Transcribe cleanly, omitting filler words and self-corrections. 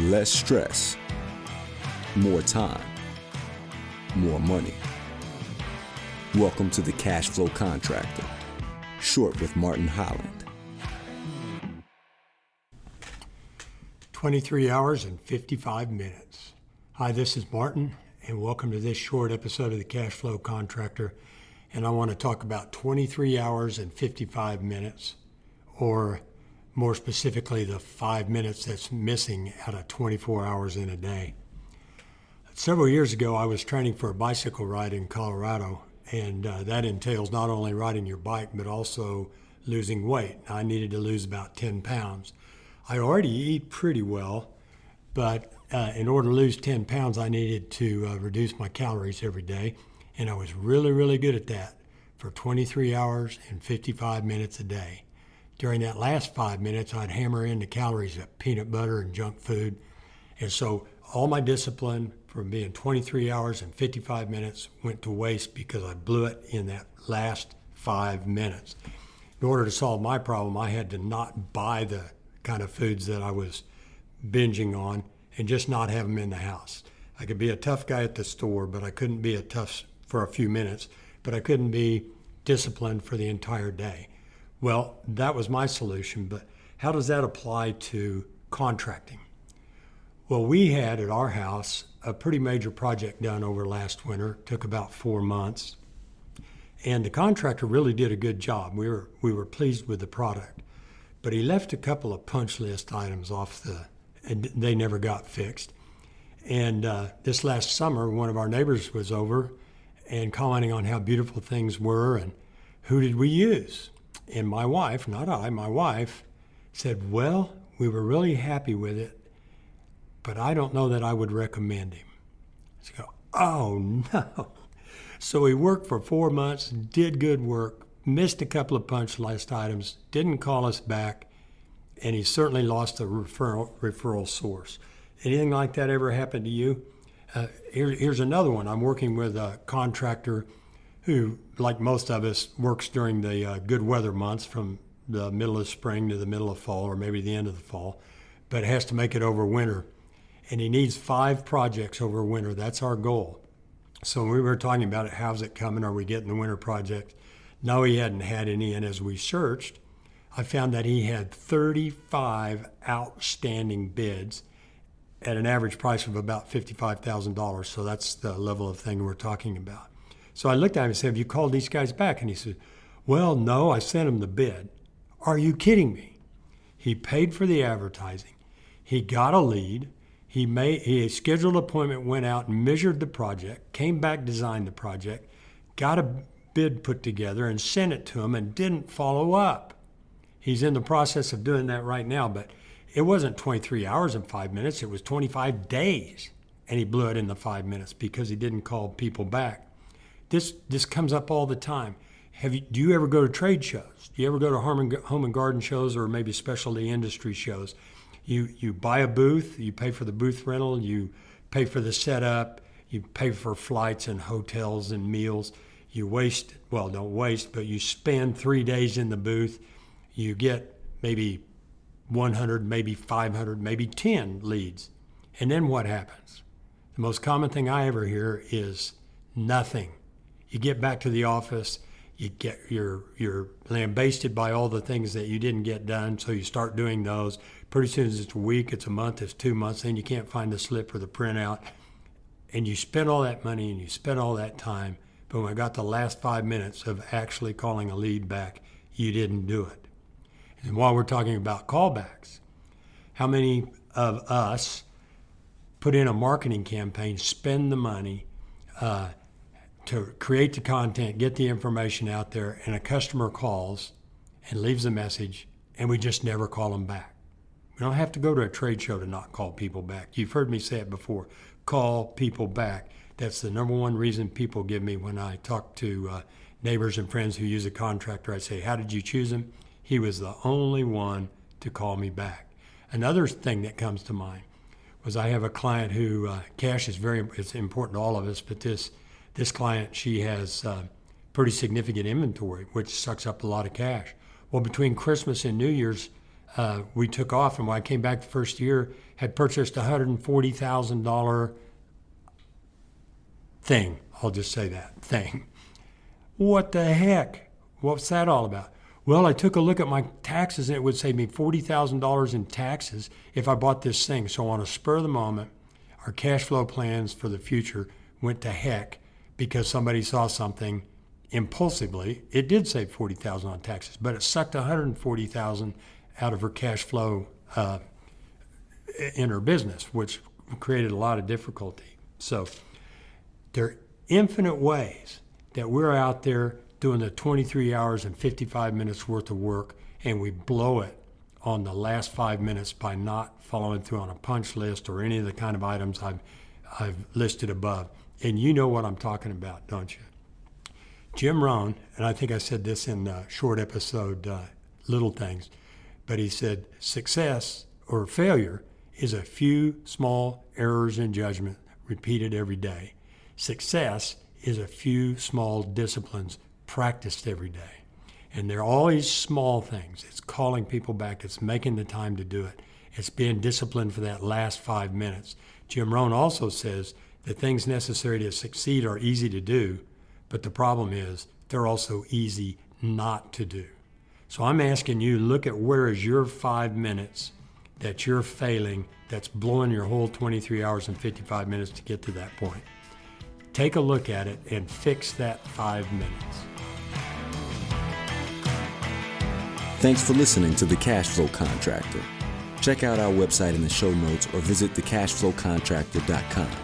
Less stress, more time, more money. Welcome to the Cash Flow Contractor, short with Martin Holland. 23 hours and 55 minutes. Hi, this is Martin, and welcome to this short episode of the Cash Flow Contractor. And I want to talk about 23 hours and 55 minutes, or more specifically, the 5 minutes that's missing out of 24 hours in a day. Several years ago, I was training for a bicycle ride in Colorado, and that entails not only riding your bike, but also losing weight. I needed to lose about 10 pounds. I already eat pretty well, but in order to lose 10 pounds, I needed to reduce my calories every day, and I was really good at that for 23 hours and 55 minutes a day. During that last 5 minutes, I'd hammer in the calories of peanut butter and junk food. And so all my discipline from being 23 hours and 55 minutes went to waste because I blew it in that last 5 minutes. In order to solve my problem, I had to not buy the kind of foods that I was binging on and just not have them in the house. I could be a tough guy at the store, but I couldn't be a tough for a few minutes, but I couldn't be disciplined for the entire day. Well, that was my solution, but how does that apply to contracting? Well, we had at our house a pretty major project done over last winter. It took about 4 months, and the contractor really did a good job. We were pleased with the product, but he left a couple of punch list items and they never got fixed. And this last summer, one of our neighbors was over and commenting on how beautiful things were and who did we use. And my wife, not I, my wife said, well, we were really happy with it, but I don't know that I would recommend him. So I go, oh no. So he worked for 4 months, did good work, missed a couple of punch list items, didn't call us back, and he certainly lost a referral source. Anything like that ever happened to you? Here's another one. I'm working with a contractor who, like most of us, works during the good weather months from the middle of spring to the middle of fall, or maybe the end of the fall, but has to make it over winter. And he needs 5 projects over winter. That's our goal. So when we were talking about it, how's it coming? Are we getting the winter project? No, he hadn't had any. And as we searched, I found that he had 35 outstanding bids at an average price of about $55,000. So that's the level of thing we're talking about. So I looked at him and said, have you called these guys back? And he said, well, no, I sent him the bid. Are you kidding me? He paid for the advertising. He got a lead. He scheduled an appointment, went out and measured the project, came back, designed the project, got a bid put together and sent it to him and didn't follow up. He's in the process of doing that right now, but it wasn't 23 hours and 5 minutes. It was 25 days. And he blew it in the 5 minutes because he didn't call people back. This comes up all the time. Do you ever go to trade shows? Do you ever go to home and garden shows or maybe specialty industry shows? You buy a booth, you pay for the booth rental, you pay for the setup, you pay for flights and hotels and meals. You don't waste, but you spend 3 days in the booth. You get maybe 100, maybe 500, maybe 10 leads. And then what happens? The most common thing I ever hear is nothing. You get back to the office, you're lambasted by all the things that you didn't get done, so you start doing those. Pretty soon it's a week, it's a month, it's 2 months, then you can't find the slip or the printout. And you spend all that money and you spend all that time, but when I got the last 5 minutes of actually calling a lead back, you didn't do it. And while we're talking about callbacks, how many of us put in a marketing campaign, spend the money, to create the content, get the information out there, and a customer calls and leaves a message, and we just never call them back? We don't have to go to a trade show to not call people back. You've heard me say it before. Call people back. That's the number one reason people give me when I talk to neighbors and friends who use a contractor. I say, how did you choose him? He was the only one to call me back. Another thing that comes to mind was I have a client who, cash is it's important to all of us, but this client, she has pretty significant inventory, which sucks up a lot of cash. Well, between Christmas and New Year's, we took off, and when I came back the first year, had purchased a $140,000 thing. I'll just say that, thing. What the heck? What's that all about? Well, I took a look at my taxes, and it would save me $40,000 in taxes if I bought this thing. So on a spur of the moment, our cash flow plans for the future went to heck because somebody saw something impulsively. It did save $40,000 on taxes, but it sucked $140,000 out of her cash flow in her business, which created a lot of difficulty. So there are infinite ways that we're out there doing the 23 hours and 55 minutes worth of work, and we blow it on the last 5 minutes by not following through on a punch list or any of the kind of items I've listed above. And you know what I'm talking about, don't you? Jim Rohn, and I think I said this in the short episode, Little Things, but he said success or failure is a few small errors in judgment repeated every day. Success is a few small disciplines practiced every day. And they're always small things. It's calling people back. It's making the time to do it. It's being disciplined for that last 5 minutes. Jim Rohn also says that things necessary to succeed are easy to do, but the problem is they're also easy not to do. So I'm asking you, look at where is your 5 minutes that you're failing, that's blowing your whole 23 hours and 55 minutes to get to that point. Take a look at it and fix that 5 minutes. Thanks for listening to The Cash Flow Contractor. Check out our website in the show notes or visit thecashflowcontractor.com.